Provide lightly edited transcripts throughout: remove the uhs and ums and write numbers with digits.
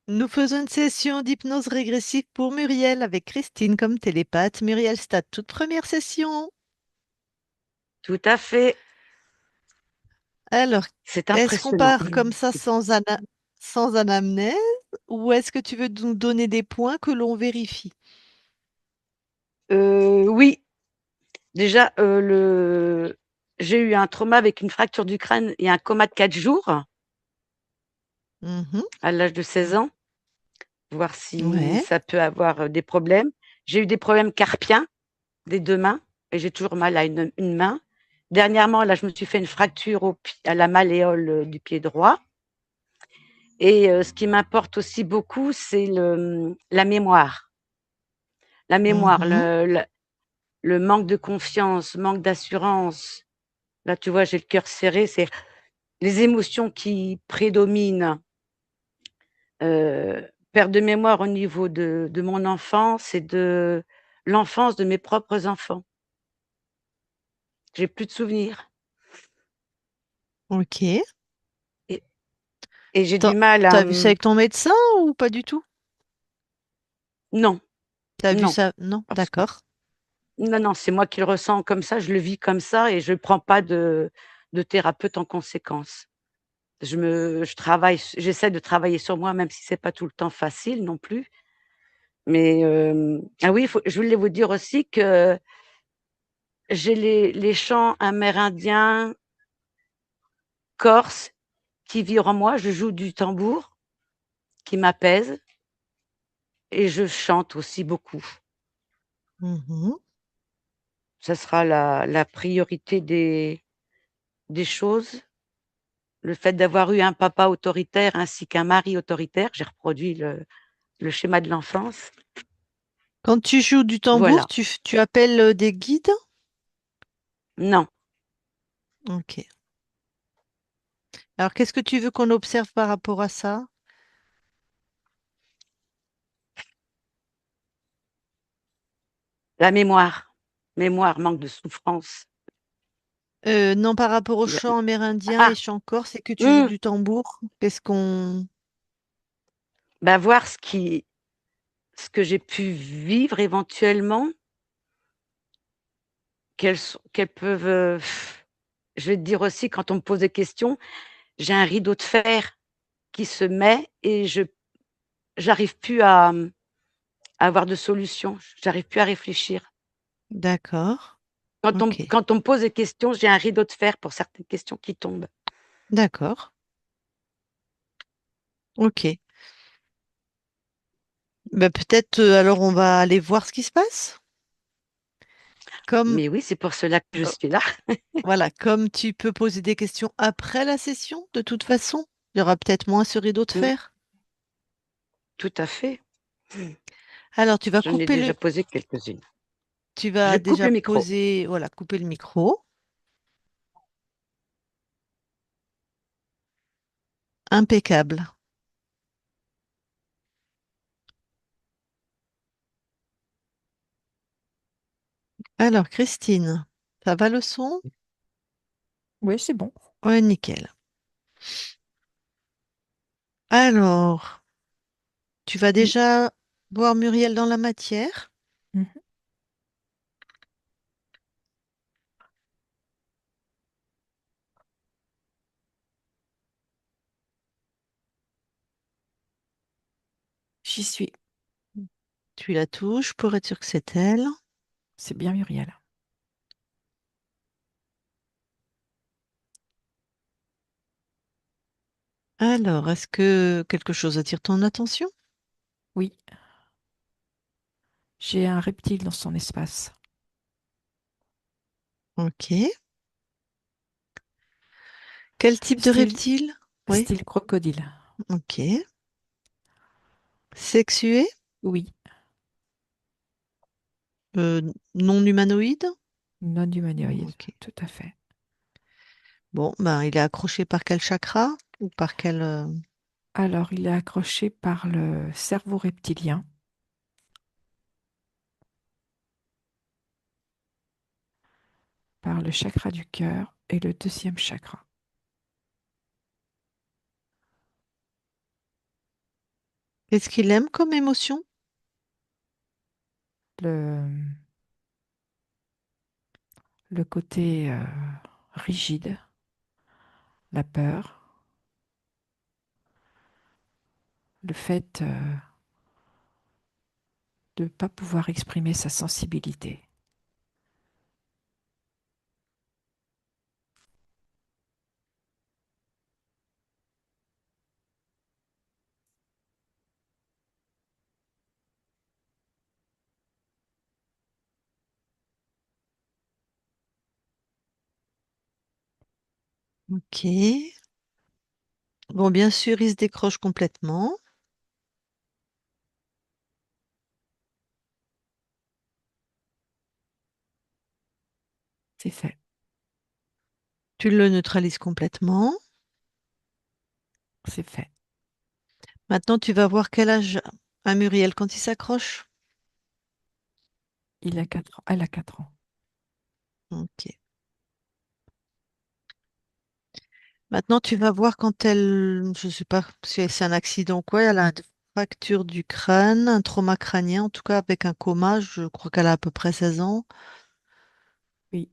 Nous faisons une session d'hypnose régressive pour Muriel avec Christine comme télépathe. Muriel, c'est ta toute première session. Tout à fait, Alors, c'est est-ce qu'on impressionnant. part comme ça sans anamnèse ou est-ce que tu veux nous donner des points que l'on vérifie? Oui, déjà, j'ai eu un trauma avec une fracture du crâne et un coma de 4 jours Mhm. à l'âge de 16 ans, voir si Ouais. ça peut avoir des problèmes. J'ai eu des problèmes carpiens des 2 mains et j'ai toujours mal à une main. Dernièrement, là, je me suis fait une fracture à la malléole du pied droit. Et ce qui m'importe aussi beaucoup, c'est la mémoire. La mémoire, Mhm. le manque de confiance, manque d'assurance. Là, tu vois, j'ai le cœur serré. C'est les émotions qui prédominent. Perte de mémoire au niveau de mon enfance et de l'enfance de mes propres enfants. J'ai plus de souvenirs. Ok. Et, et j'ai T'as, du mal à... t'as vu ça avec ton médecin ou pas du tout? Non, T'as vu non. ça? Non, Parce que, d'accord. non, non, c'est moi qui le ressens comme ça, je le vis comme ça et je ne prends pas de thérapeute en conséquence. Je travaille, j'essaie de travailler sur moi, même si c'est pas tout le temps facile non plus. Mais ah oui, je voulais vous dire aussi que j'ai les chants amérindiens, corses qui vivent en moi. Je joue du tambour qui m'apaise et je chante aussi beaucoup. Mhm. Ça sera la priorité des choses. Le fait d'avoir eu un papa autoritaire ainsi qu'un mari autoritaire, j'ai reproduit le schéma de l'enfance. Quand tu joues du tambour, Voilà. tu appelles des guides? Non, Ok. Alors, qu'est-ce que tu veux qu'on observe par rapport à ça? la mémoire. Mémoire, manque de souffrance. Non, par rapport aux Il y a- chants amérindiens et Ah, chants corses, et que tu joues hum, du tambour, qu'est-ce qu'on... bah voir ce que j'ai pu vivre éventuellement, qu'elles peuvent. Je vais te dire aussi, quand on me pose des questions, j'ai un rideau de fer qui se met et je j'arrive plus à avoir de solution. J'arrive plus à réfléchir. D'accord, ok, Quand on me pose des questions, j'ai un rideau de fer pour certaines questions qui tombent. d'accord, ok. Ben, peut-être alors on va aller voir ce qui se passe. Comme, Mais oui, c'est pour cela que je suis là. voilà, comme tu peux poser des questions après la session, de toute façon, il y aura peut-être moins ce rideau de Mmh, fer. tout à fait. Alors, J'en ai déjà posé quelques-unes. tu Je vas coupe déjà le micro. poser, voilà, couper le micro. Impeccable. Alors, Christine, ça va le son? Oui, c'est bon. Ouais, nickel. Alors, tu vas Oui. déjà voir Muriel dans la matière? Mhm. J'y suis. Tu la touches pour être sûr que c'est elle. C'est bien Muriel. Alors, est-ce que quelque chose attire ton attention? Oui, j'ai un reptile dans son espace. Ok. Quel type de Style, reptile? Oui. style crocodile. Ok. Sexué? Oui, Euh, non humanoïde? non humanoïde. Ok. Tout à fait. Bon, ben, il est accroché par quel chakra? Ou par quel... Alors, il est accroché par le cerveau reptilien, par le chakra du cœur et le deuxième chakra. Qu'est-ce qu'il aime comme émotion? Le, le côté rigide, la peur, le fait de ne pas pouvoir exprimer sa sensibilité. Ok. Bon, bien sûr, il se décroche complètement. C'est fait, Tu le neutralises complètement. c'est fait. Maintenant, tu vas voir quel âge a Muriel quand il s'accroche. Il a 4 ans. Elle a 4 ans. Ok. Maintenant, tu vas voir quand elle, je sais pas si c'est un accident ou quoi, elle a une fracture du crâne, un trauma crânien, en tout cas avec un coma. Je crois qu'elle a à peu près 16 ans. Oui,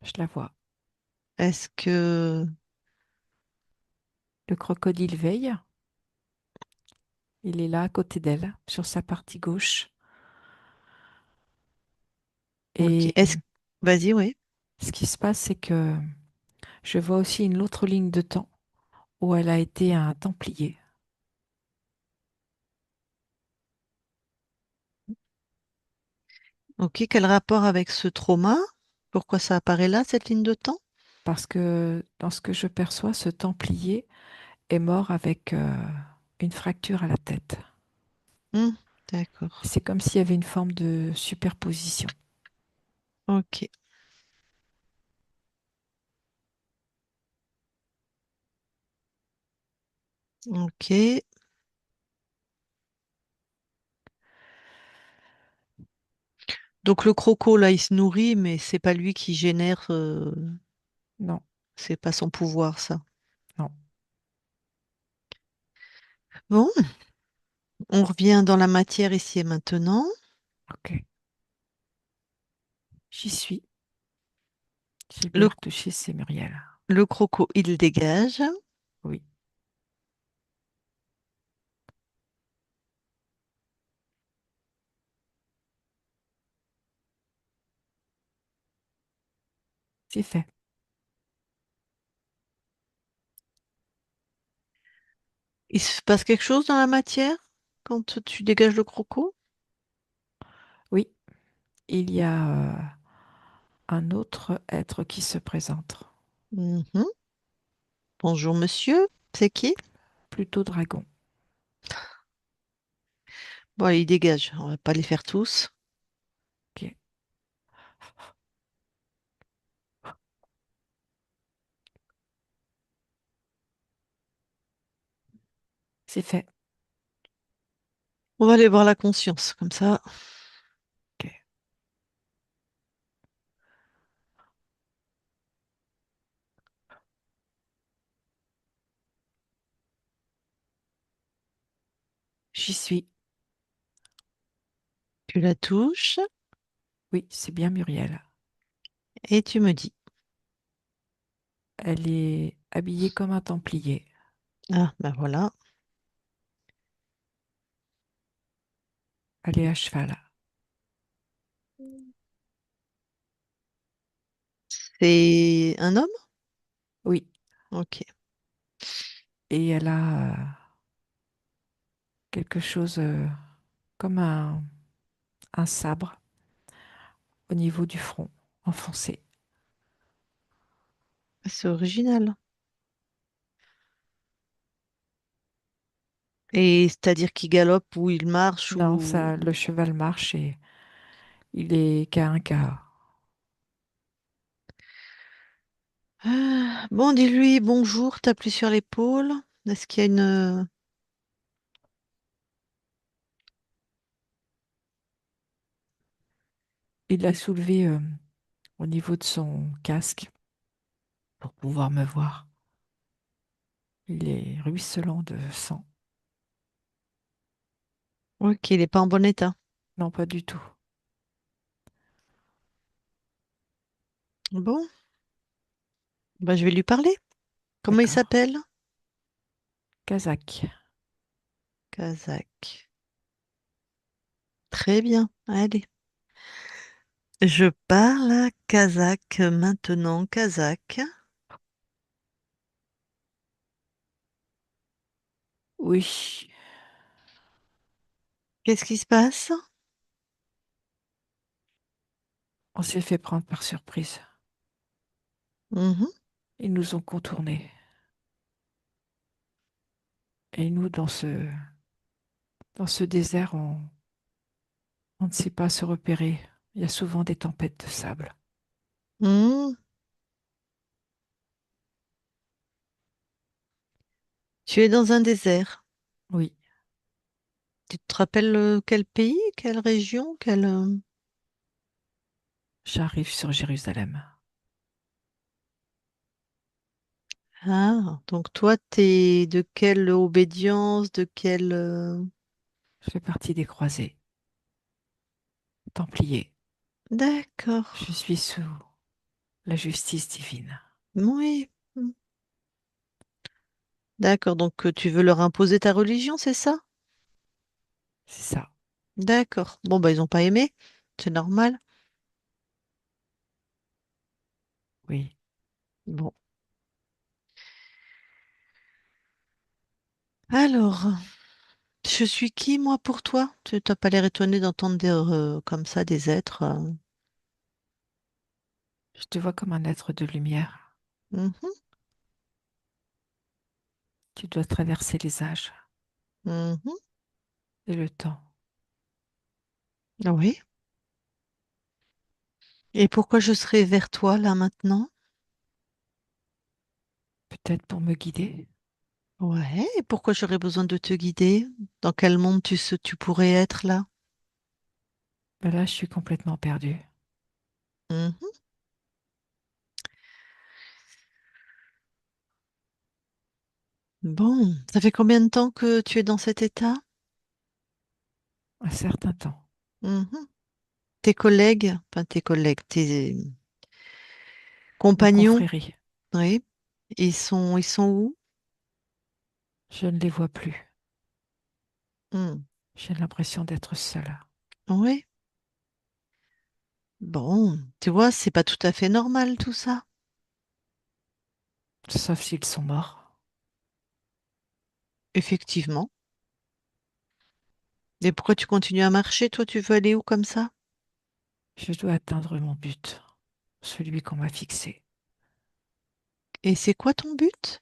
je la vois. Est-ce que... Le crocodile veille. Il est là à côté d'elle, sur sa partie gauche. Ok. Et Vas-y, oui. ce qui se passe, c'est que je vois aussi une autre ligne de temps où elle a été un templier. Ok, quel rapport avec ce trauma? Pourquoi ça apparaît là, cette ligne de temps? Parce que dans ce que je perçois, ce templier est mort avec une fracture à la tête. Hmm, d'accord. C'est comme s'il y avait une forme de superposition. Ok. Ok. Donc le croco, là, il se nourrit, mais c'est pas lui qui génère, Non, c'est pas son pouvoir, ça. non. Bon, on revient dans la matière ici et maintenant. Ok, j'y suis. J'ai bien Le, retouché, c'est Muriel. le croco, il dégage. Oui, c'est fait. Il se passe quelque chose dans la matière quand tu dégages le croco? Oui, il y a un autre être qui se présente. Mhm. Bonjour, monsieur. C'est qui? Plutôt dragon. Bon, il dégage. On va pas les faire tous. Ok, c'est fait. On va aller voir la conscience, comme ça. Ok, j'y suis. Tu la touches Oui, c'est bien Muriel. et tu me dis. Elle est habillée comme un templier. Ah, ben voilà. Elle est à cheval. C'est un homme? Oui, Ok. et elle a quelque chose comme un sabre au niveau du front, enfoncé. C'est original. Et c'est-à-dire qu'il galope ou il marche Non, ou... ça, le cheval marche et il est qu'à un quart. Ah, bon, dis-lui bonjour, t'appuies sur l'épaule. Est-ce qu'il y a une... Il l'a soulevé au niveau de son casque pour pouvoir me voir. Il est ruisselant de sang. Ok, il n'est pas en bon état. Non, pas du tout. Bon, bah, je vais lui parler. Comment il D'accord. s'appelle? Kazakh. Kazakh. Très bien. Allez. Je parle à Kazakh maintenant. Kazakh. Oui, Qu'est-ce qui se passe? on s'est fait prendre par surprise. Mhm. Ils nous ont contournés. Et nous, dans ce désert, on ne sait pas se repérer. Il y a souvent des tempêtes de sable. Mhm. Tu es dans un désert. Oui, Tu te rappelles quel pays, quelle région, quelle... j'arrive sur Jérusalem. Ah, donc toi, t'es de quelle obédience, de quelle... Je fais partie des croisés, templiers. Je D'accord. suis sous la justice divine. Oui. D'accord, donc tu veux leur imposer ta religion, c'est ça? C'est ça, D'accord. Bon, bah, ils n'ont pas aimé. C'est normal. oui. Bon. Alors, je suis qui, moi, pour toi? Tu n'as pas l'air étonné d'entendre dire comme ça des êtres. Je te vois comme un être de lumière. Mhm, Tu dois traverser les âges mhm. et le temps, Ah oui. Et pourquoi je serais vers toi, là, maintenant? peut-être pour me guider. Ouais, et pourquoi j'aurais besoin de te guider? Dans quel monde tu pourrais être là? Mais là, je suis complètement perdue. Mhm. Bon, ça fait combien de temps que tu es dans cet état? Un certain temps. Mhm. Tes collègues, enfin tes collègues, tes Ma compagnons, confrérie, oui, ils sont où? je ne les vois plus. Hmm. J'ai l'impression d'être seule. Oui. Bon, tu vois, c'est pas tout à fait normal tout ça. Sauf s'ils sont morts. Effectivement. Et pourquoi tu continues à marcher? Toi, tu veux aller où comme ça? Je dois atteindre mon but, celui qu'on m'a fixé. Et c'est quoi ton but?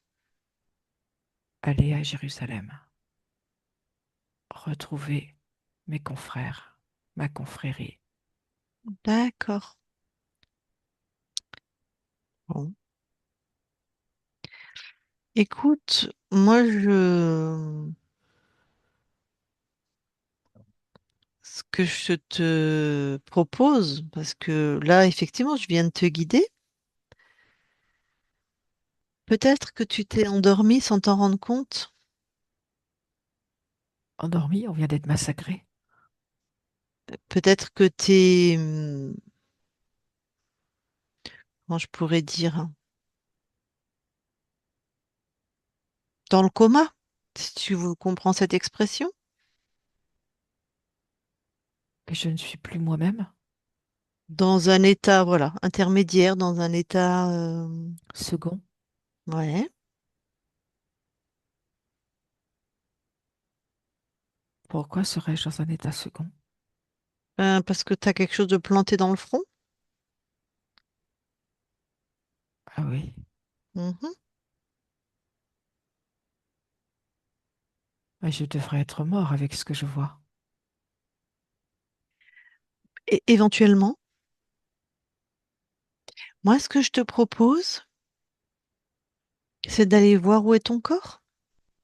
Aller à Jérusalem, retrouver mes confrères, ma confrérie. D'accord. Bon. Écoute, ce que je te propose, parce que là, effectivement, je viens de te guider, peut-être que tu t'es endormi sans t'en rendre compte. Endormi, on vient d'être massacré. Peut-être que t'es, comment je pourrais dire, dans le coma, si comprends cette expression. Et je ne suis plus moi-même. Dans un état, voilà, intermédiaire, dans un état, Second, ouais, pourquoi serais-je dans un état second? parce que tu as quelque chose de planté dans le front. Ah oui, Mhm. mais je devrais être mort avec ce que je vois. Et éventuellement, moi, ce que je te propose, c'est d'aller voir où est ton corps.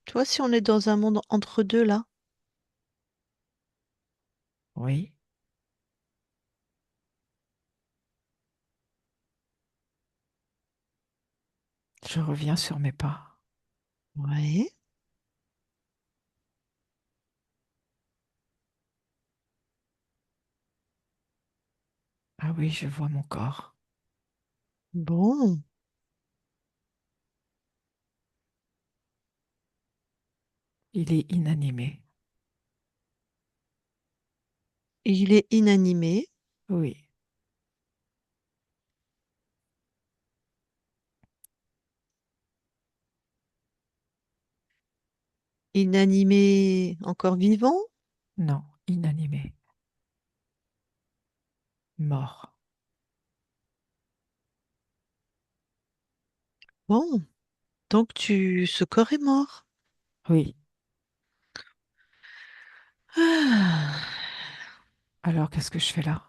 Tu vois, si on est dans un monde entre deux là, Oui, je reviens sur mes pas. ouais, Oui, je vois mon corps. Bon, Il est inanimé. il est inanimé. Oui, Inanimé encore vivant? non, inanimé. Mort. Bon, donc ce corps est mort. Oui. Ah. Alors, qu'est-ce que je fais là?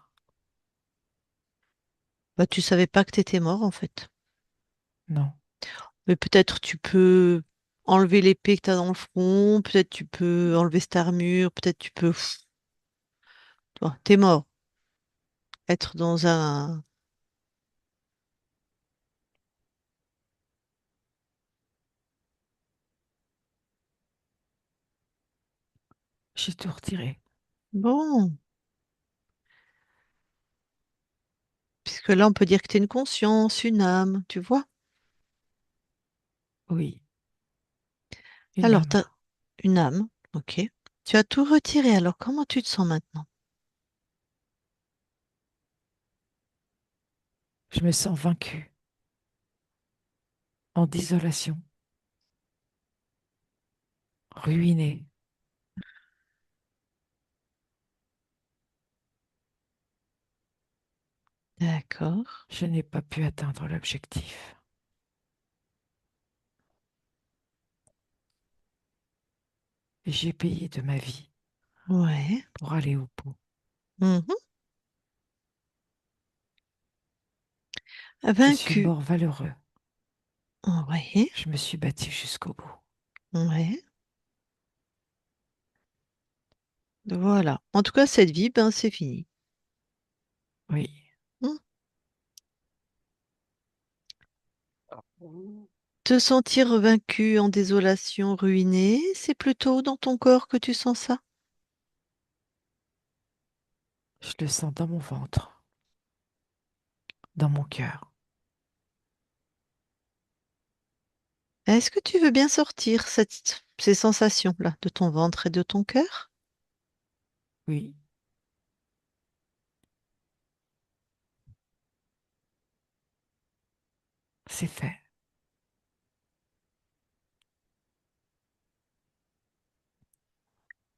Bah, tu savais pas que t'étais mort en fait. Non. Mais peut-être tu peux enlever l'épée que t'as dans le front, peut-être tu peux enlever cette armure, peut-être tu peux... Toi, t'es mort. Être dans un... J'ai tout retiré. Bon, puisque là on peut dire que t'es une conscience, une âme, tu vois. Oui, une Alors, âme. t'as une âme, ok. Tu as tout retiré, alors comment tu te sens maintenant? Je me sens vaincue, en désolation, ruinée. D'accord, Je n'ai pas pu atteindre l'objectif. Et j'ai payé de ma vie ouais. pour aller au bout. Mhm. Je suis Vaincu, mort valeureux. ouais, Je me suis battu jusqu'au bout. ouais. Voilà. En tout cas, cette vie, ben, c'est fini. Oui, Hmm. Mmh. Te sentir vaincu, en désolation, ruiné, c'est plutôt dans ton corps que tu sens ça? je le sens dans mon ventre, dans mon cœur. Est-ce que tu veux bien sortir ces sensations-là de ton ventre et de ton cœur? Oui, c'est fait.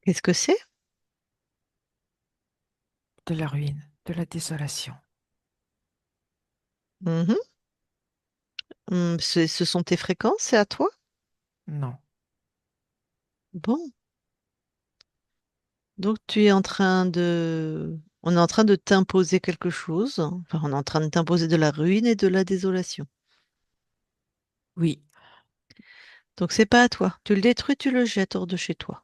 Qu'est-ce que c'est? De la ruine, de la désolation. Mhm. Ce sont tes fréquences, c'est à toi? Non, Bon. Donc tu es en train de... On est en train de t'imposer quelque chose. Enfin, on est en train de t'imposer de la ruine et de la désolation. oui, Donc c'est pas à toi. Tu le détruis, tu le jettes hors de chez toi.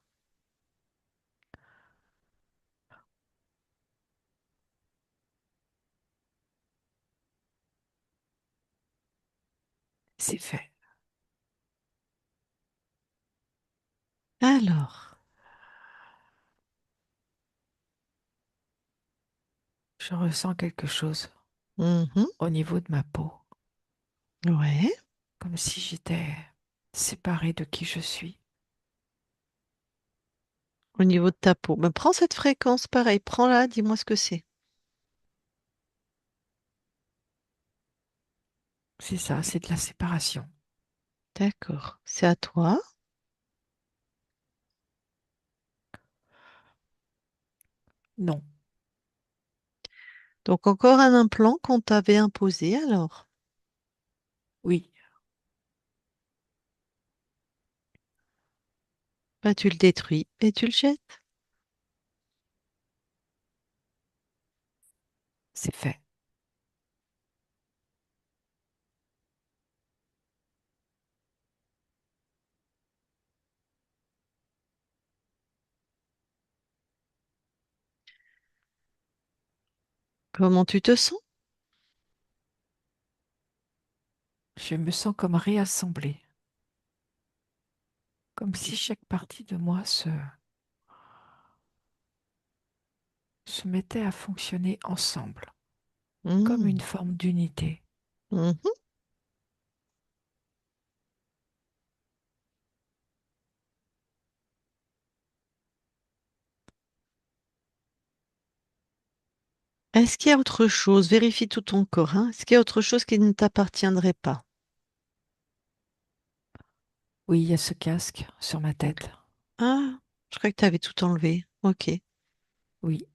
c'est fait. Alors, Je ressens quelque chose mhm, au niveau de ma peau, ouais, comme si j'étais séparée de qui je suis. au niveau de ta peau. Ben, prends cette fréquence, pareil, prends-la, dis-moi ce que c'est. C'est ça, c'est de la séparation. D'accord, c'est à toi. Non, Donc encore un implant qu'on t'avait imposé alors. oui, Ben, tu le détruis et tu le jettes. c'est fait. Comment tu te sens? Je me sens comme réassemblée, comme si chaque partie de moi se mettait à fonctionner ensemble. comme une Hmm. forme d'unité. Mhm. Est-ce qu'il y a autre chose? Vérifie tout ton corps, hein. Est-ce qu'il y a autre chose qui ne t'appartiendrait pas? Oui, il y a ce casque sur ma tête. Ah, je crois que tu avais tout enlevé. Ok. Oui,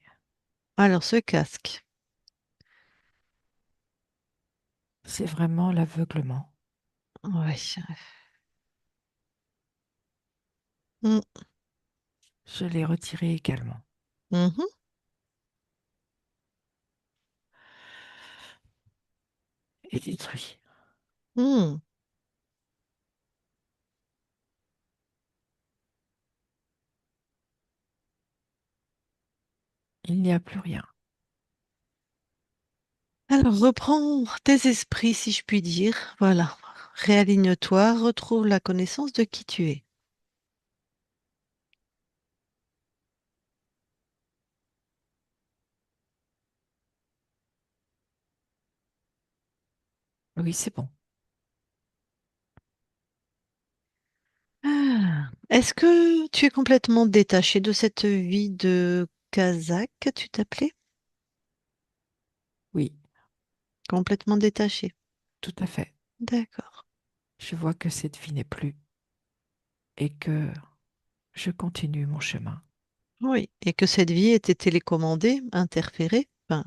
Alors, ce casque. c'est vraiment l'aveuglement. Ouais. Hmm. Je l'ai retiré également Mhm. et détruit. Hmm. Il n'y a plus rien. Alors, reprends tes esprits, si je puis dire. Voilà. Réaligne-toi, retrouve la connaissance de qui tu es. Oui, c'est bon. Ah. Est-ce que tu es complètement détaché de cette vie de Kazakh, tu t'appelais? Oui, Complètement détaché. tout à fait. D'accord. Je vois que cette vie n'est plus et que je continue mon chemin. Oui. Et que cette vie était télécommandée, interférée. Enfin,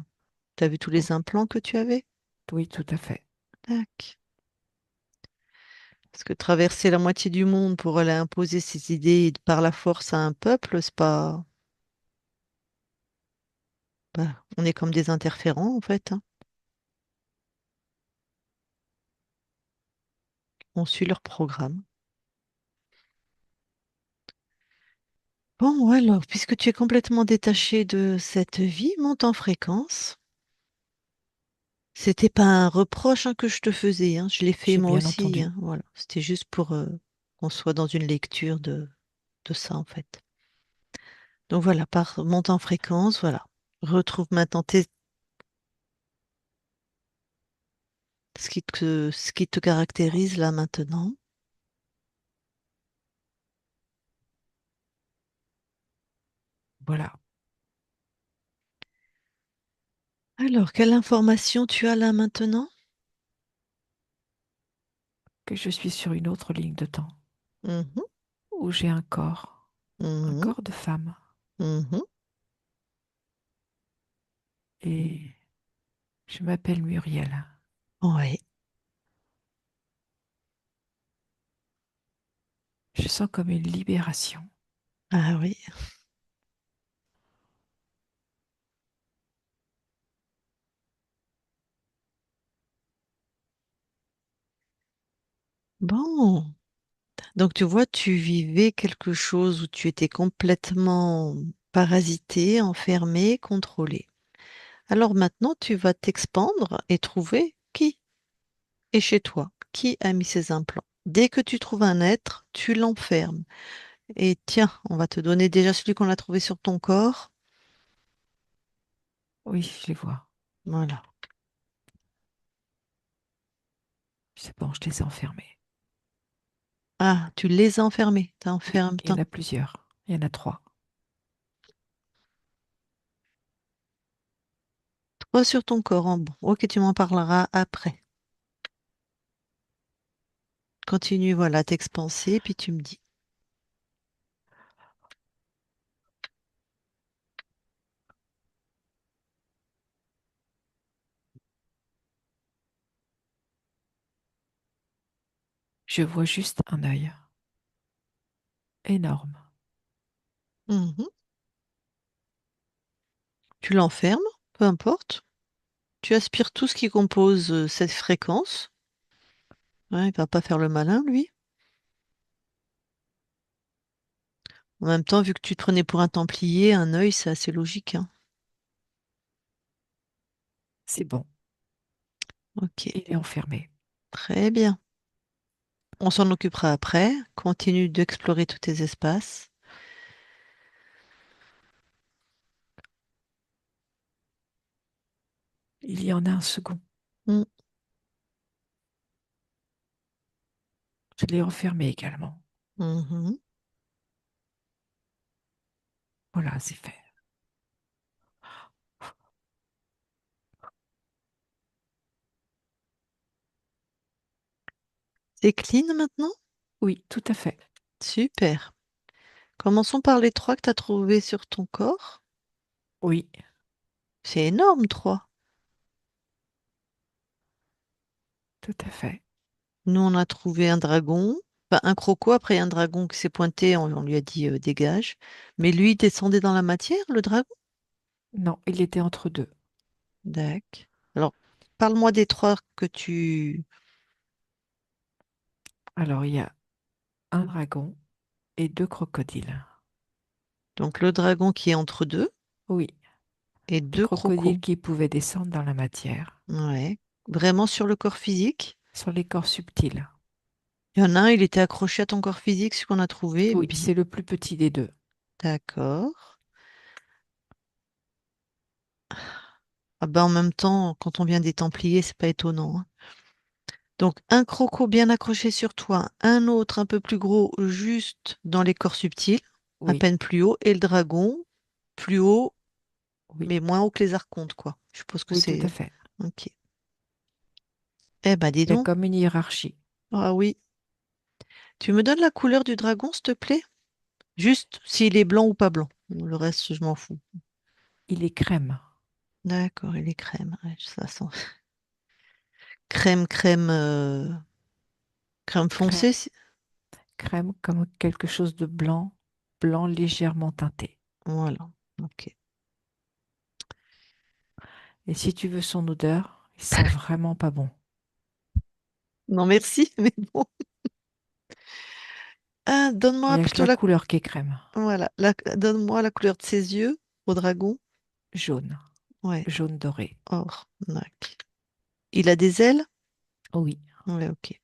tu as vu tous Oh, les implants que tu avais? oui, tout à fait. Tac. Parce que traverser la moitié du monde pour aller imposer ses idées par la force à un peuple, c'est pas. Bah, on est comme des interférents, en fait, hein. On suit leur programme. Bon, alors, puisque tu es complètement détaché de cette vie, monte en fréquence. C'était pas un reproche, hein, que je te faisais, hein. Je l'ai fait J'ai moi bien aussi, entendu. hein. Voilà. C'était juste pour qu'on soit dans une lecture de ça, en fait. Donc voilà, monte en fréquence, voilà. Retrouve maintenant ce qui te caractérise là maintenant. Voilà, Alors, quelle information tu as là maintenant? que je suis sur une autre ligne de temps Mhm, où j'ai un mhm, corps de femme. mhm. Et je m'appelle Muriel. Ouais. Je sens comme une libération. Ah oui. Bon. Donc tu vois, tu vivais quelque chose où tu étais complètement parasité, enfermé, contrôlé. Alors maintenant, tu vas t'expandre et trouver qui est chez toi, qui a mis ses implants. Dès que tu trouves un être, tu l'enfermes. Et tiens, on va te donner déjà celui qu'on a trouvé sur ton corps. Oui, je les vois. Voilà. C'est bon, je les ai enfermés. Ah, tu les as enfermés. T'as Oui, enfermé. il y en a plusieurs. Il y en a trois. Trois sur ton corps en bon. Ok, tu m'en parleras après. Continue, voilà, à t'expanser, puis tu me dis. Je vois juste un œil énorme. Mhm. Tu l'enfermes, peu importe. Tu aspires tout ce qui compose cette fréquence. Ouais, il va pas faire le malin, lui. En même temps, vu que tu te prenais pour un templier, un œil, c'est assez logique, hein. C'est bon, Ok, il est enfermé. très bien. On s'en occupera après. Continue d'explorer tous tes espaces. Il y en a un second. Hmm. Je l'ai enfermé également. Mhm. Voilà, c'est fait. C'est clean maintenant? Oui, tout à fait. Super. Commençons par les trois que tu as trouvés sur ton corps. Oui, C'est énorme, trois. tout à fait. Nous, on a trouvé un dragon, enfin, un croco, après un dragon qui s'est pointé, on lui a dit dégage. Mais lui, il descendait dans la matière, le dragon? Non, il était entre deux. D'accord. Alors, parle-moi des trois que tu... Alors, il y a un dragon et deux crocodiles. Donc, le dragon qui est entre deux Oui, et des deux crocos. crocodiles qui pouvaient descendre dans la matière, Ouais. Vraiment sur le corps physique. sur les corps subtils. Il y en a un, il était accroché à ton corps physique, ce qu'on a trouvé. Oui, Bien. c'est le plus petit des deux. D'accord. Ah ben, en même temps, quand on vient des Templiers, c'est pas étonnant, hein. Donc, un croco bien accroché sur toi, un autre un peu plus gros, juste dans les corps subtils, à Oui, peine plus haut, et le dragon, plus haut, oui, mais moins haut que les archontes, quoi. Je suppose que oui, tout à c'est... fait. Ok. Eh ben, dis Il y a donc. comme une hiérarchie. Ah oui. Tu me donnes la couleur du dragon, s'il te plaît? Juste s'il est blanc ou pas blanc. Le reste, je m'en fous. Il est crème. D'accord, il est crème. Ouais, ça sent... Crème, crème, crème Crème, foncée. crème comme quelque chose de blanc, blanc légèrement teinté. Voilà. Ok. Et si tu veux son odeur, il sent vraiment pas bon. Non, merci, mais bon. Ah, Il donne-moi n'y a que plutôt la la... couleur qui est crème. Voilà. Donne-moi la couleur de ses yeux au dragon. Jaune, Ouais. jaune doré. Or. D'accord. Il a des ailes? Oui, Ouais, ok.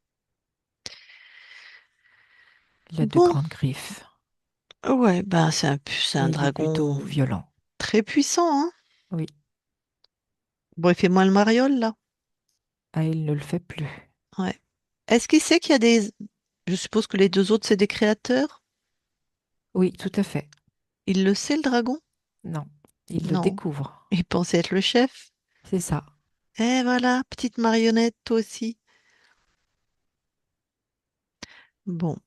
il a de Bon. grandes griffes. Ouais, ben c'est un Et il est plutôt dragon violent. très puissant, hein. Oui, Bon, il fait moins le mariole, là. ah, il ne le fait plus. Ouais. Est-ce qu'il sait qu'il y a des... Je suppose que les deux autres, c'est des créateurs. Oui, tout à fait. Il le sait, le dragon? Non, il le Non. découvre. Il pensait être le chef. C'est ça. Eh voilà, petite marionnette, toi aussi. Bon.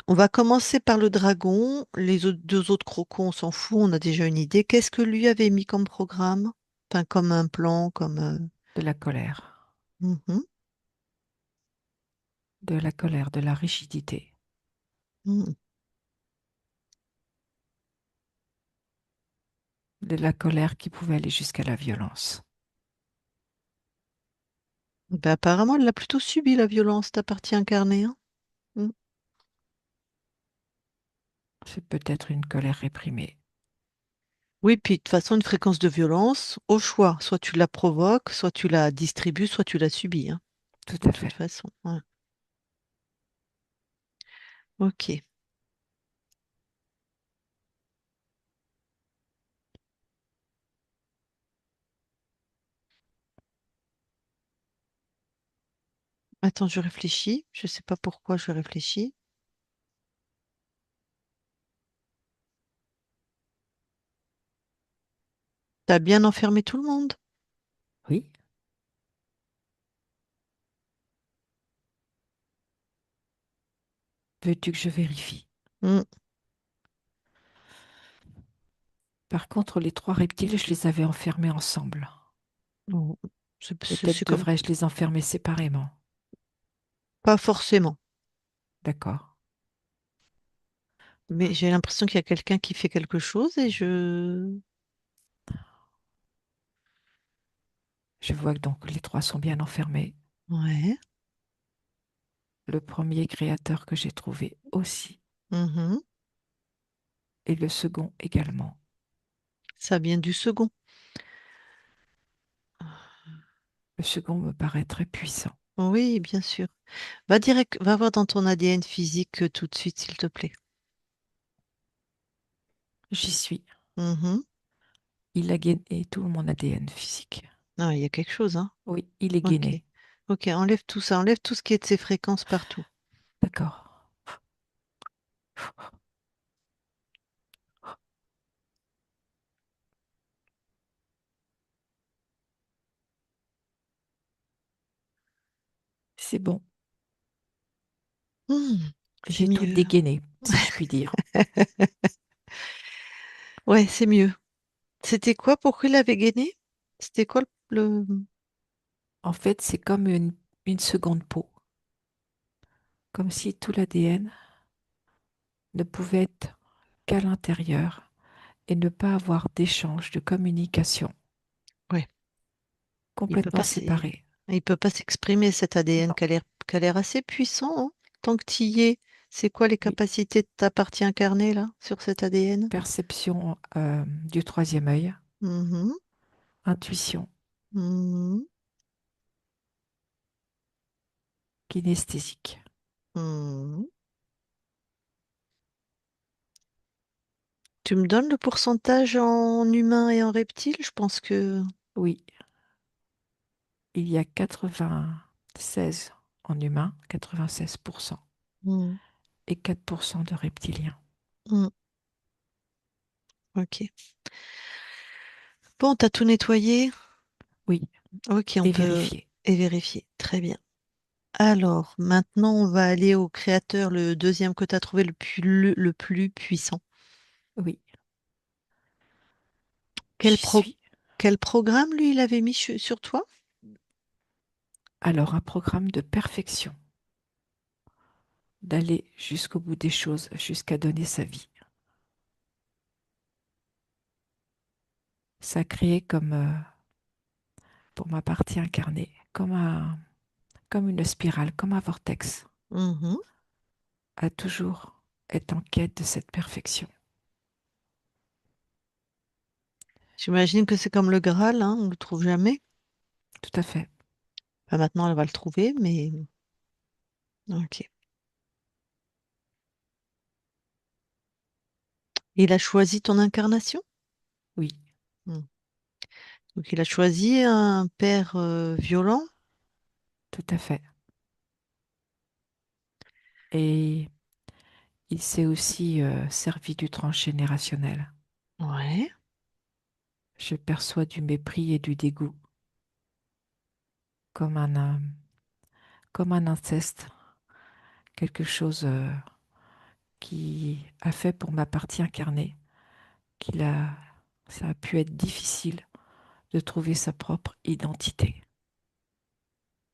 On va commencer par le dragon. Les deux autres crocos, on s'en fout, on a déjà une idée. Qu'est-ce que lui avait mis comme programme? Enfin, comme un plan, comme... De la colère. mhm, De la colère, de la rigidité. mhm. De la colère qui pouvait aller jusqu'à la violence. Ben, apparemment, elle a plutôt subi la violence, ta partie incarnée, hein. Mm. C'est peut-être une colère réprimée. Oui, puis de toute façon, une fréquence de violence, au choix. Soit tu la provoques, soit tu la distribues, soit tu la subis, hein, Tout de à toute fait. façon. Ouais. Ok. Attends, je réfléchis. Je ne sais pas pourquoi je réfléchis. T'as bien enfermé tout le monde? Oui. Veux-tu que je vérifie? Mm. Par contre, les trois reptiles, je les avais enfermés ensemble. Bon, c'est Peut-être comme... devrais-je les enfermer séparément. Pas forcément. D'accord. Mais j'ai l'impression qu'il y a quelqu'un qui fait quelque chose et je... Je vois que donc les trois sont bien enfermés. Ouais. Le premier créateur que j'ai trouvé aussi. Mhm. Et le second également. Ça vient du second. Le second me paraît très puissant. Oui, bien sûr. Va direct, va voir dans ton ADN physique tout de suite, s'il te plaît. J'y suis. Mhm. Il a gagné tout mon ADN physique. Non, il y a quelque chose, hein. Oui, il est Ok. gainé. Ok, enlève tout ça, enlève tout ce qui est de ces fréquences partout. D'accord. C'est bon. C'est J'ai tout mieux. dégainé, si je puis dire. Ouais, c'est mieux. C'était quoi? Pourquoi il avait gainé? C'était quoi En fait, c'est comme une seconde peau. Comme si tout l'ADN ne pouvait être qu'à l'intérieur et ne pas avoir d'échange, de communication, Ouais, il peut complètement pas séparés. il peut pas s'exprimer cet ADN Non, qui a l'air assez puissant, hein. Tant que tu y es, c'est quoi les oui. capacités de ta partie incarnée là sur cet ADN? Perception du troisième œil, Mhm, intuition, mhm, kinesthésique. mhm. Tu me donnes le pourcentage en humain et en reptile? Je pense que Oui, il y a 96 en humain, 96%, Mhm, et 4% de reptiliens. mhm. Ok. Bon, t'as tout nettoyé? Oui, Ok, on et peut vérifier. et vérifier. Très bien. Alors, maintenant, on va aller au créateur, le deuxième que tu as trouvé le plus puissant. Oui, Quel, j'y pro- suis. quel programme, lui, il avait mis sur toi? Alors, un programme de perfection, d'aller jusqu'au bout des choses, jusqu'à donner sa vie. Ça a créé comme, pour ma partie incarnée, comme une spirale, comme un vortex, Mhm. à toujours être en quête de cette perfection. J'imagine que c'est comme le Graal, hein, on le trouve jamais. Tout à fait. Enfin, maintenant, elle va le trouver, mais ok. Il a choisi ton incarnation? Oui, Hmm. Donc, il a choisi un père violent. tout à fait. Et il s'est aussi servi du transgénérationnel. Ouais, Je perçois du mépris et du dégoût comme comme un inceste, quelque chose qui a fait pour ma partie incarnée qu'il a, ça a pu être difficile de trouver sa propre identité.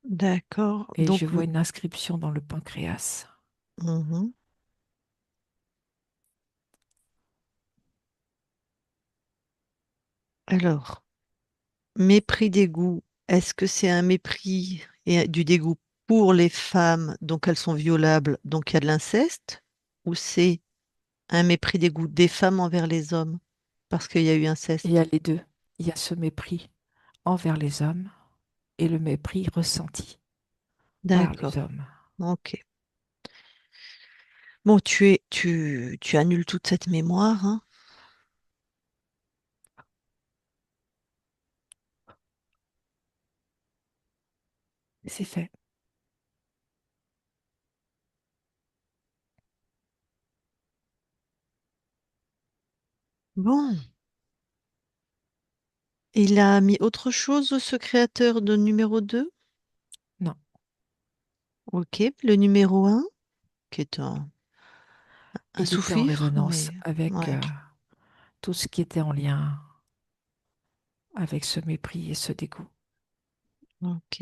d'accord. Et je vois une inscription dans le pancréas. Mhm. Alors, mépris, dégoût. Est-ce que c'est un mépris et du dégoût pour les femmes, donc elles sont violables, donc il y a de l'inceste? Ou c'est un mépris, dégoût des femmes envers les hommes, parce qu'il y a eu Et il y a inceste? les deux. Il y a ce mépris envers les hommes et le mépris ressenti par les D'accord. hommes. Ok. Bon, tu annules toute cette mémoire, hein. C'est fait. Bon. Il a mis autre chose, ce créateur de numéro 2. Non, Ok. Le numéro un, qui est un il était en sous-fifre, résonance mais avec ouais. tout ce qui était en lien avec ce mépris et ce dégoût. Ok.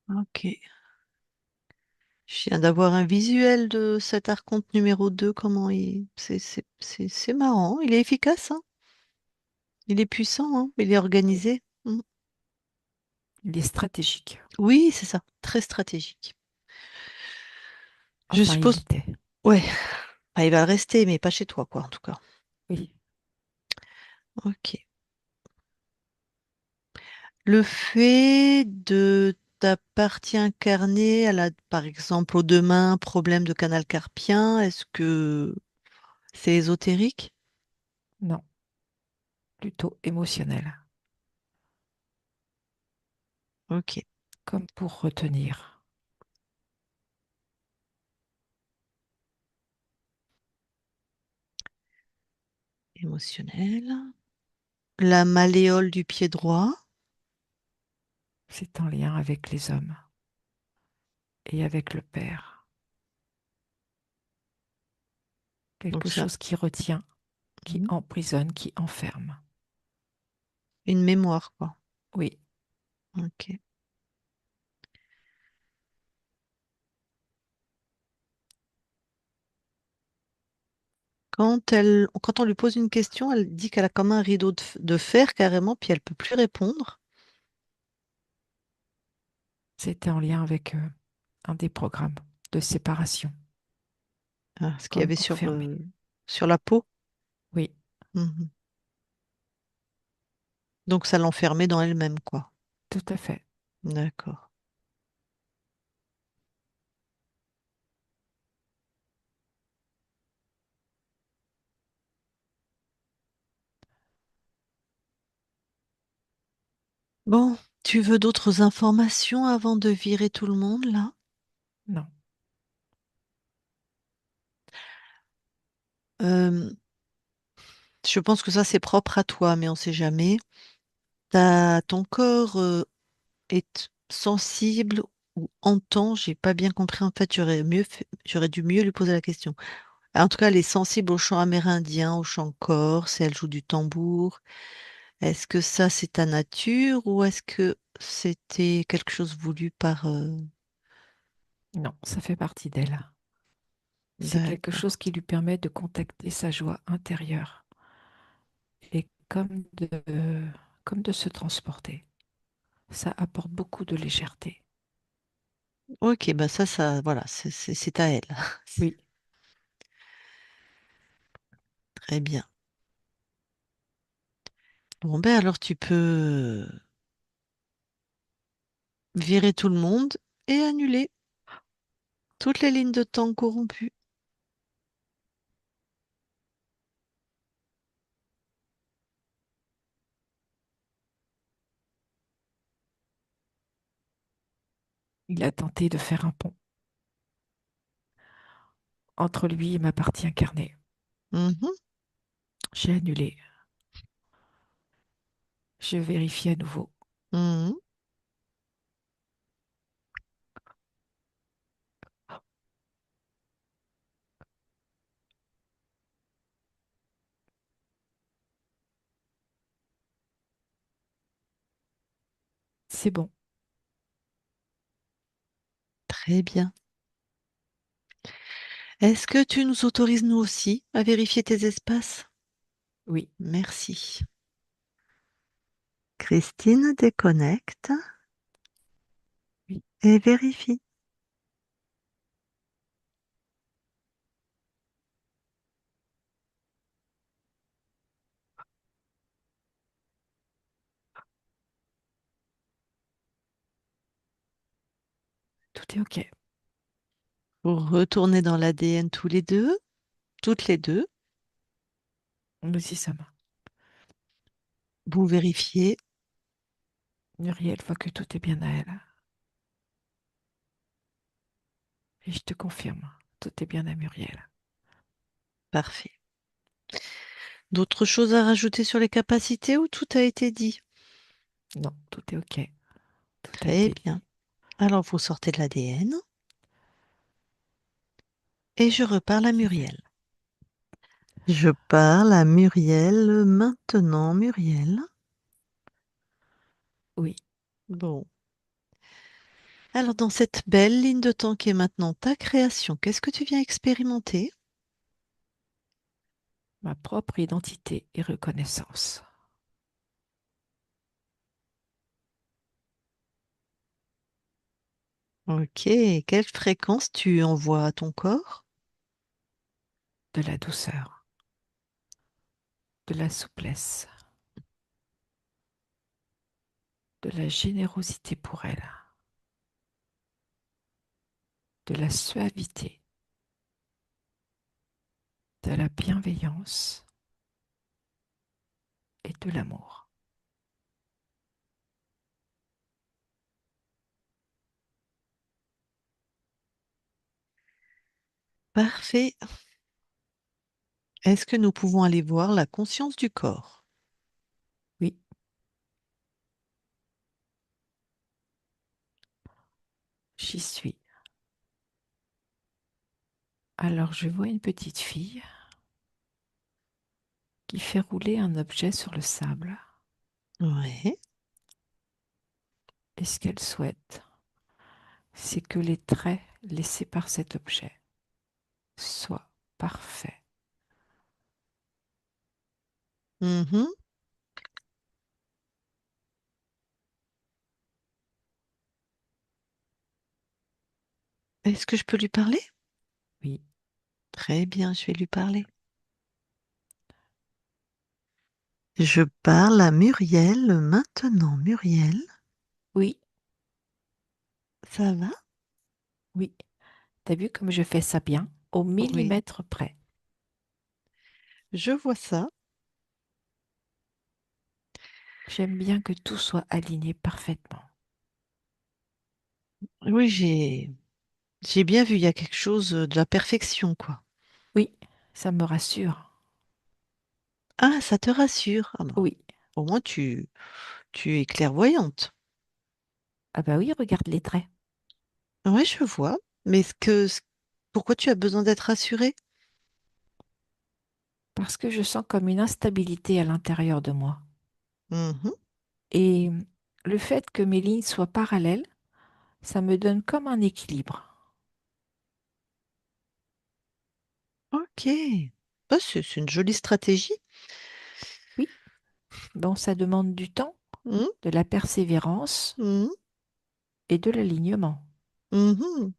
Ok. Je viens d'avoir un visuel de cet archonte numéro 2. Comment il. C'est marrant. Il est efficace, hein. Il est puissant, hein. Il est Oui. organisé. Mm. Il est stratégique. Oui, c'est ça. Très stratégique. Je Enfin, il suppose. l'était. Ouais. Ah, il va le rester, mais pas chez toi, quoi, en tout cas. Oui. Ok. Le fait de ta partie incarnée, elle a par exemple au demain problème de canal carpien, est-ce que c'est ésotérique? Non, plutôt émotionnel, Ok, comme pour retenir. émotionnel. La malléole du pied droit, C'est en lien avec les hommes et avec le Père. donc Quelque ça, chose qui retient, qui mhm, emprisonne, qui enferme. une mémoire, quoi. Oui, Ok. Quand on lui pose une question, elle dit qu'elle a comme un rideau de fer carrément, puis elle peut plus répondre. c'était en lien avec un des programmes de séparation, Ah, ce qu'il y comme avait pour fermer. sur la peau. Oui, Mhm. Donc ça l'enfermait dans elle-même, quoi. tout à fait. D'accord. Bon, tu veux d'autres informations avant de virer tout le monde, là? Non, Euh, je pense que ça, c'est propre à toi, mais on sait jamais. Ton corps, est sensible ou entend, j'ai pas bien compris. En fait, j'aurais dû mieux lui poser la question. En tout cas, elle est sensible au chant amérindien, au chant corse, et elle joue du tambour. Est-ce que ça, c'est ta nature ou est-ce que c'était quelque chose voulu par... non, ça fait partie d'elle. C'est quelque D'accord. chose qui lui permet de contacter sa joie intérieure et comme de se transporter. Ça apporte beaucoup de légèreté. Ok, bah voilà, c'est à elle. Oui, Très bien. Bon, ben alors tu peux virer tout le monde et annuler toutes les lignes de temps corrompues. il a tenté de faire un pont entre lui et ma partie incarnée. Mhm, J'ai annulé. Je vérifie à nouveau. mhm. C'est bon. Très bien. Est-ce que tu nous autorises nous aussi à vérifier tes espaces? Oui, Merci. Christine déconnecte oui, et vérifie. tout est OK. Vous retournez dans l'ADN tous les deux, toutes les deux. Nous y sommes. Vous vérifiez. Muriel voit que tout est bien à elle. Et je te confirme, tout est bien à Muriel. Parfait. D'autres choses à rajouter sur les capacités ou tout a été dit? Non, tout est OK. Tout a Très été bien. dit. Alors vous sortez de l'ADN et je reparle à C'est fait. Muriel. Je parle à Muriel maintenant, Muriel. Oui, Bon. Alors dans cette belle ligne de temps qui est maintenant ta création, qu'est-ce que tu viens expérimenter? ma propre identité et reconnaissance. Ok. Quelle fréquence tu envoies à ton corps? De la douceur, de la souplesse, de la générosité pour elle. de la suavité, de la bienveillance et de l'amour. Parfait. Est-ce que nous pouvons aller voir la conscience du corps? Oui, j'y suis. Alors je vois une petite fille qui fait rouler un objet sur le sable. Ouais. Et ce qu'elle souhaite, c'est que les traits laissés par cet objet soient parfaits. Mhm. Est-ce que je peux lui parler? Oui, Très bien, je vais lui parler. Je parle à Muriel maintenant. Muriel, oui, ça va? oui. T'as vu comme je fais ça bien, au Oui, millimètre près. je vois ça. J'aime bien que tout soit aligné parfaitement. Oui, j'ai bien vu, il y a quelque chose de la perfection, quoi. Oui, ça me rassure. Ah, ça te rassure. Ah bon, Oui. au moins tu es clairvoyante. Ah bah oui, regarde les traits. Oui, je vois. Mais pourquoi tu as besoin d'être rassurée? Parce que je sens comme une instabilité à l'intérieur de moi. Mhm. Et le fait que mes lignes soient parallèles, ça me donne comme un équilibre. Ok. Bah, c'est une jolie stratégie. Oui, bon, ça demande du temps, Mhm, de la persévérance mhm, et de l'alignement. mhm.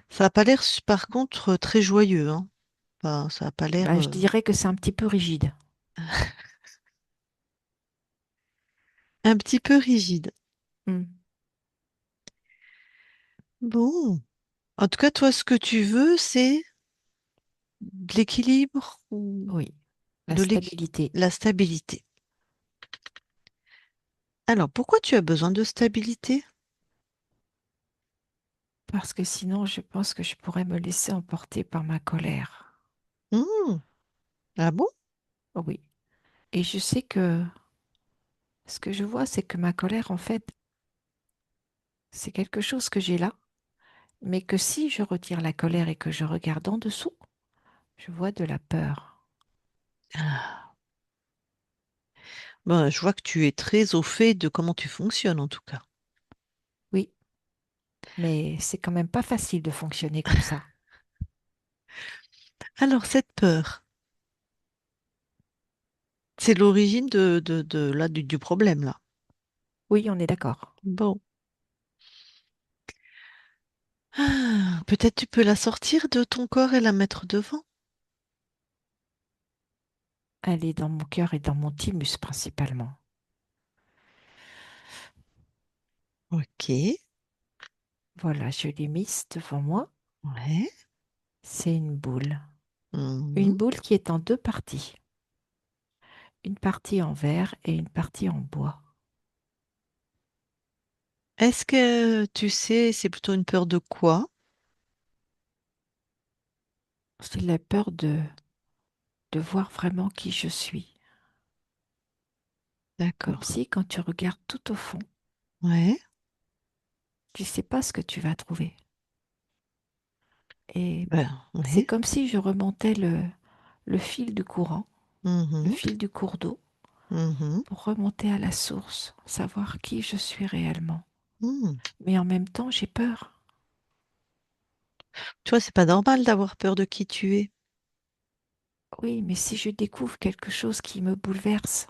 Ça n'a pas l'air, par contre, très joyeux, hein. Enfin, ça n'a pas l'air Bah, je dirais que c'est un petit peu rigide. un petit peu rigide. Hmm. Bon. En tout cas, toi, ce que tu veux, c'est de l'équilibre ou Oui, la de stabilité. la stabilité. Alors, pourquoi tu as besoin de stabilité? Parce que sinon, je pense que je pourrais me laisser emporter par ma colère. Hmm. Ah bon? Oui. Et je sais que ce que je vois, c'est que ma colère, en fait, c'est quelque chose que j'ai là, mais que si je retire la colère et que je regarde en dessous, je vois de la peur. Ah. Bon, je vois que tu es très au fait de comment tu fonctionnes, en tout cas. Oui, mais c'est quand même pas facile de fonctionner comme ça. Alors, cette peur, c'est l'origine là, du problème, là. Oui, on est d'accord. Bon. Ah, peut-être tu peux la sortir de ton corps et la mettre devant. Elle est dans mon cœur et dans mon thymus principalement. Ok. Voilà, je l'ai mise devant moi. Ouais. C'est une boule. Mhm. Une boule qui est en deux parties. Une partie en verre et une partie en bois. Est-ce que tu sais, c'est plutôt une peur de quoi? C'est la peur de voir vraiment qui je suis. Comme D'accord. si quand tu regardes tout au fond, Ouais. tu ne sais pas ce que tu vas trouver. Et Ben, c'est ouais. comme si je remontais le fil du courant, le Mhm. fil du cours d'eau, Mhm. pour remonter à la source, savoir qui je suis réellement. Mhm. Mais en même temps, j'ai peur. Tu vois, c'est pas normal d'avoir peur de qui tu es. Oui, mais si je découvre quelque chose qui me bouleverse,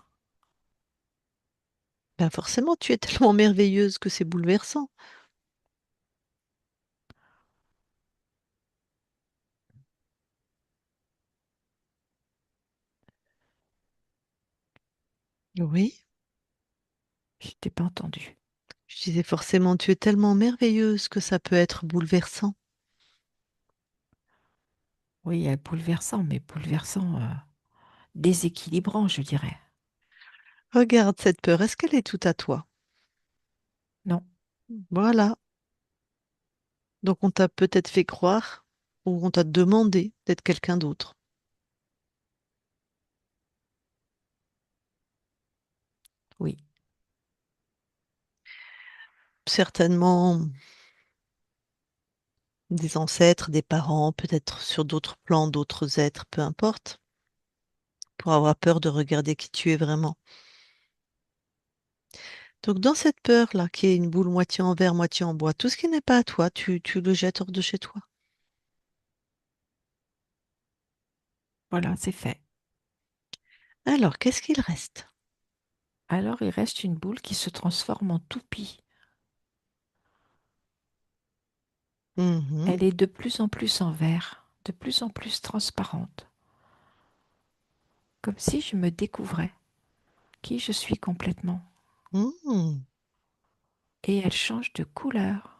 Ben forcément, tu es tellement merveilleuse que c'est bouleversant. Oui. je t'ai pas entendu. Je disais forcément, tu es tellement merveilleuse que ça peut être bouleversant. Oui, bouleversant, mais bouleversant, déséquilibrant, je dirais. Regarde cette peur, est-ce qu'elle est toute à toi? Non, Voilà. Donc on t'a peut-être fait croire ou on t'a demandé d'être quelqu'un d'autre. oui, Certainement des ancêtres, des parents, peut-être sur d'autres plans, d'autres êtres, peu importe, pour avoir peur de regarder qui tu es vraiment. Donc dans cette peur-là, qui est une boule moitié en verre, moitié en bois, tout ce qui n'est pas à toi, tu le jettes hors de chez toi. voilà, c'est fait. Alors, qu'est-ce qu'il reste? Alors il reste une boule qui se transforme en toupie. Mhm, Elle est de plus en plus en verre, de plus en plus transparente, comme si je me découvrais qui je suis complètement. mhm. Et elle change de couleur.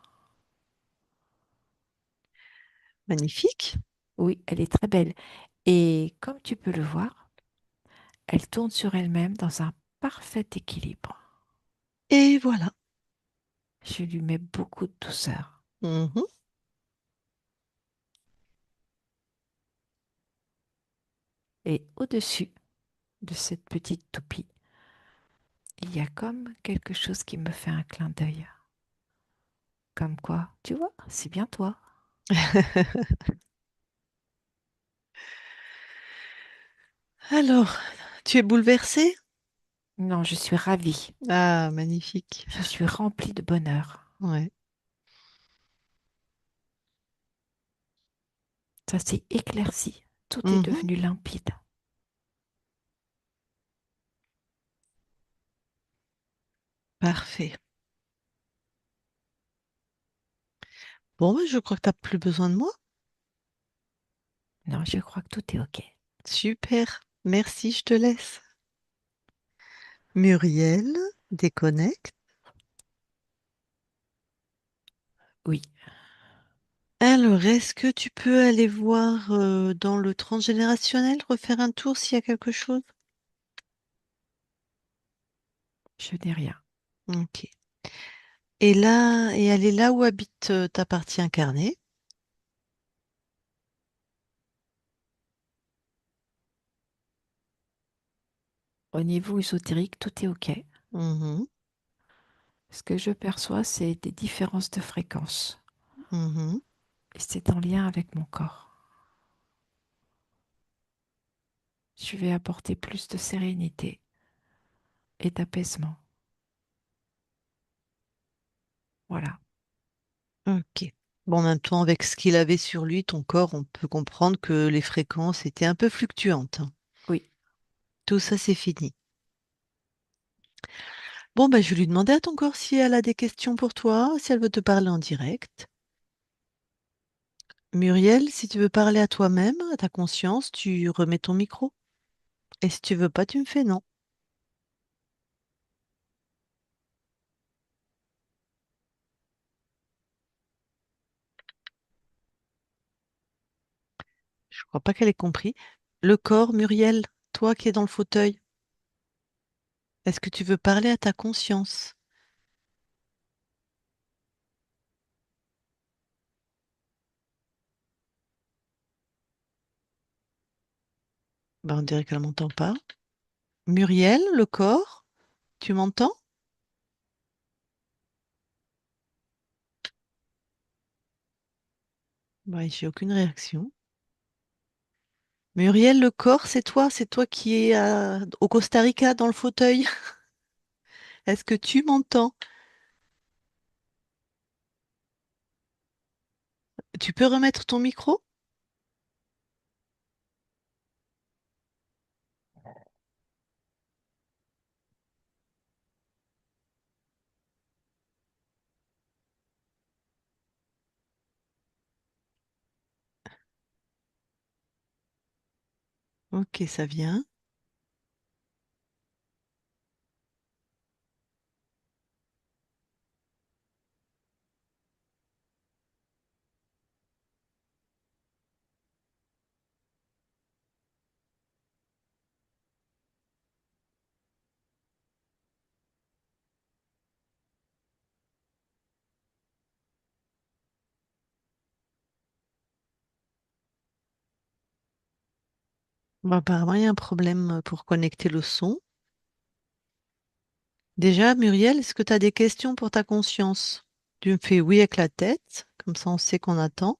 Magnifique. Oui, elle est très belle. Et comme tu peux le voir, elle tourne sur elle-même dans un parfait équilibre. Et voilà. Je lui mets beaucoup de douceur. Mhm. Et au-dessus de cette petite toupie, il y a comme quelque chose qui me fait un clin d'œil. Comme quoi, tu vois, c'est bien toi. Alors, tu es bouleversée? Non, je suis ravie. Ah, magnifique. Je suis remplie de bonheur. Ouais. Ça s'est éclairci. Tout est Mhm. devenu limpide. Parfait. Bon, bah, je crois que tu n'as plus besoin de moi. Non, je crois que tout est OK. Super. Merci, je te laisse. Muriel, déconnecte. Oui, Alors, est-ce que tu peux aller voir dans le transgénérationnel, refaire un tour s'il y a quelque chose? je n'ai rien. Ok. Et là, et elle est là où habite ta partie incarnée. Au niveau ésotérique, tout est OK. Mhm, Ce que je perçois, c'est des différences de fréquence. mhm. Et c'est en lien avec mon corps. Je vais apporter plus de sérénité et d'apaisement. Voilà. Ok. Bon, en même temps, avec ce qu'il avait sur lui, ton corps, on peut comprendre que les fréquences étaient un peu fluctuantes, hein. Oui, Tout ça, c'est fini. Bon, bah, je vais lui demander à ton corps si elle a des questions pour toi, si elle veut te parler en direct. Muriel, si tu veux parler à toi-même, à ta conscience, tu remets ton micro. Et si tu veux pas, tu me fais non. Je crois pas qu'elle ait compris. Le corps, Muriel, toi qui es dans le fauteuil, est-ce que tu veux parler à ta conscience? Ben, on dirait qu'elle m'entend pas. Muriel, le corps, tu m'entends? Ben, j'ai aucune réaction. Muriel, le corps, c'est toi qui es au Costa Rica dans le fauteuil. Est-ce que tu m'entends? Tu peux remettre ton micro? Ok, ça vient. Bon, apparemment, il y a un problème pour connecter le son. Déjà, Muriel, est-ce que tu as des questions pour ta conscience? Tu me fais oui avec la tête, comme ça on sait qu'on attend.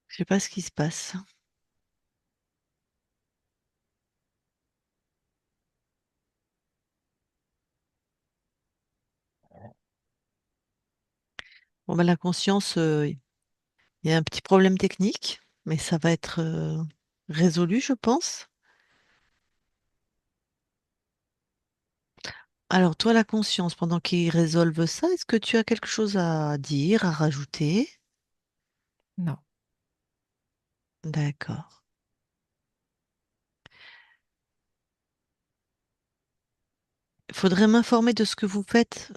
Je sais pas ce qui se passe. Bon, bah, la conscience, il y a un petit problème technique, mais ça va être résolu, je pense. Alors, toi, la conscience, pendant qu'ils résolvent ça, est-ce que tu as quelque chose à dire, à rajouter? Non, D'accord. Il faudrait m'informer de ce que vous faites.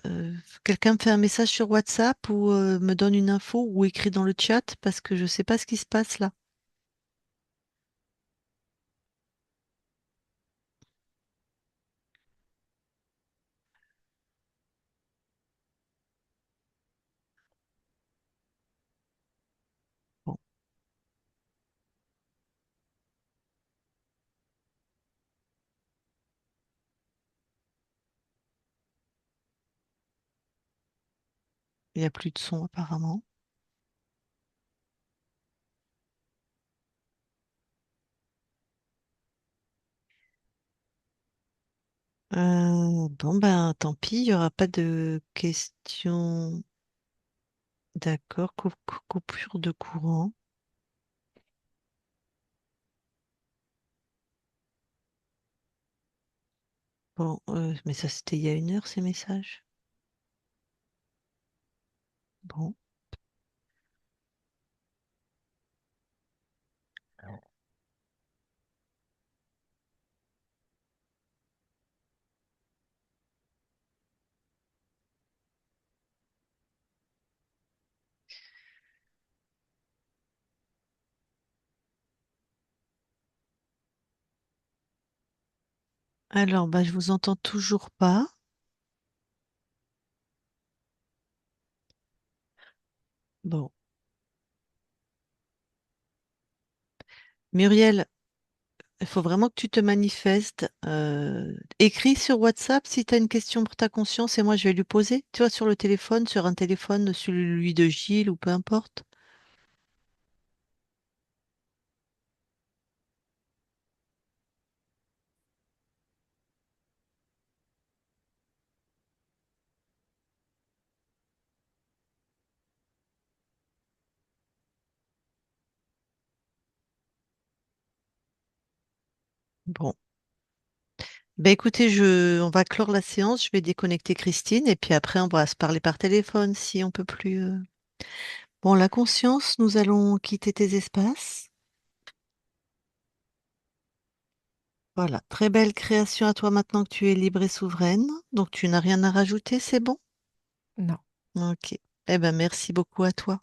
Quelqu'un me fait un message sur WhatsApp ou me donne une info ou écrit dans le chat parce que je ne sais pas ce qui se passe là. Bon, il n'y a plus de son apparemment. Bon, ben tant pis, il n'y aura pas de questions. D'accord, coupure de courant. Bon, mais ça c'était il y a une heure ces messages. Bon, alors bah, je vous entends toujours pas. Bon, Muriel, il faut vraiment que tu te manifestes. Écris sur WhatsApp si tu as une question pour ta conscience et moi je vais lui poser. Tu vois, sur le téléphone, sur un téléphone, celui de Gilles ou peu importe. Bon. Ben écoutez, on va clore la séance, je vais déconnecter Christine et puis après on va se parler par téléphone si on peut plus. Bon, la conscience, nous allons quitter tes espaces. Voilà, très belle création à toi maintenant que tu es libre et souveraine. Donc tu n'as rien à rajouter, c'est bon? non. Ok. Eh ben merci beaucoup à toi.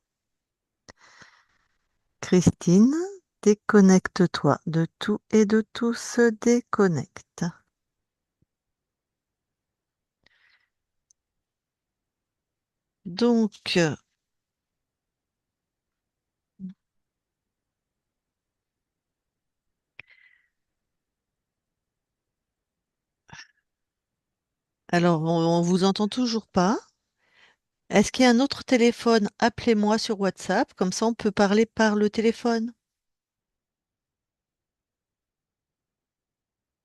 Christine, déconnecte-toi de tout et de tout se déconnecte. Donc, alors on vous entend toujours pas. Est-ce qu'il y a un autre téléphone? Appelez-moi sur WhatsApp, comme ça on peut parler par le téléphone,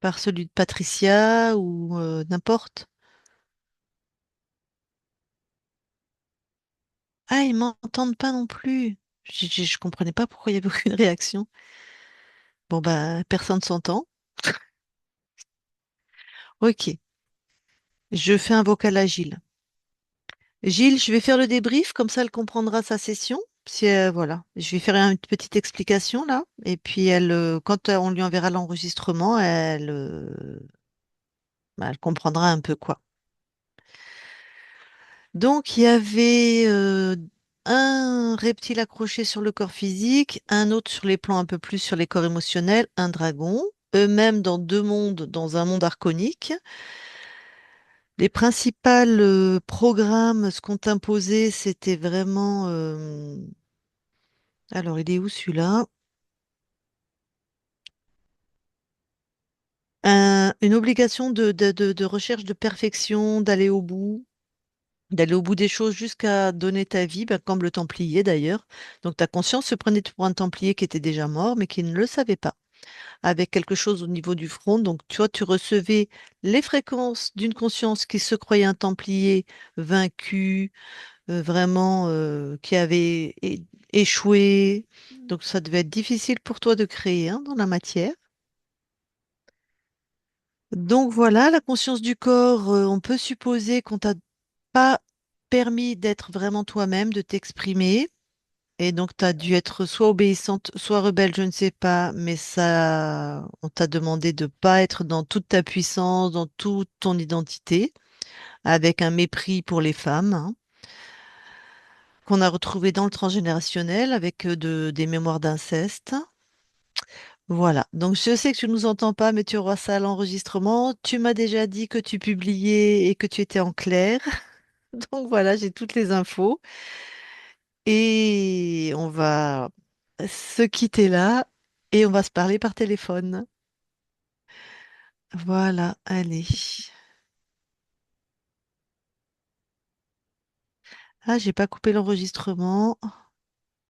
par celui de Patricia ou n'importe. Ah, ils m'entendent pas non plus. Je comprenais pas pourquoi il y avait aucune réaction. Bon bah personne s'entend. Ok, je fais un vocal à Gilles. Gilles, je vais faire le débrief, comme ça elle comprendra sa session. Si, voilà, je vais faire une petite explication là, et puis elle, quand on lui enverra l'enregistrement, bah, elle comprendra un peu quoi. Donc il y avait un reptile accroché sur le corps physique, un autre sur les plans un peu plus sur les corps émotionnels, un dragon, eux-mêmes dans deux mondes, dans un monde archonique. Les principaux programmes, ce qu'on t'imposait, c'était vraiment... Alors, il est où celui-là? Une obligation de recherche de perfection, d'aller au bout des choses jusqu'à donner ta vie, ben, comme le Templier d'ailleurs. Donc ta conscience se prenait pour un Templier qui était déjà mort, mais qui ne le savait pas, avec quelque chose au niveau du front. Donc tu vois, tu recevais les fréquences d'une conscience qui se croyait un Templier vaincu, vraiment qui avait échoué. Donc ça devait être difficile pour toi de créer hein, dans la matière. Donc voilà, la conscience du corps, on peut supposer qu'on t'a pas permis d'être vraiment toi-même, de t'exprimer. Et donc, tu as dû être soit obéissante, soit rebelle, je ne sais pas, mais ça, on t'a demandé de pas être dans toute ta puissance, dans toute ton identité, avec un mépris pour les femmes, hein, qu'on a retrouvé dans le transgénérationnel avec des mémoires d'inceste. Voilà. Donc, je sais que tu ne nous entends pas, mais tu auras ça à l'enregistrement. Tu m'as déjà dit que tu publiais et que tu étais en clair. Donc, voilà, j'ai toutes les infos. Et on va se quitter là et on va se parler par téléphone. Voilà, allez. Ah, j'ai pas coupé l'enregistrement.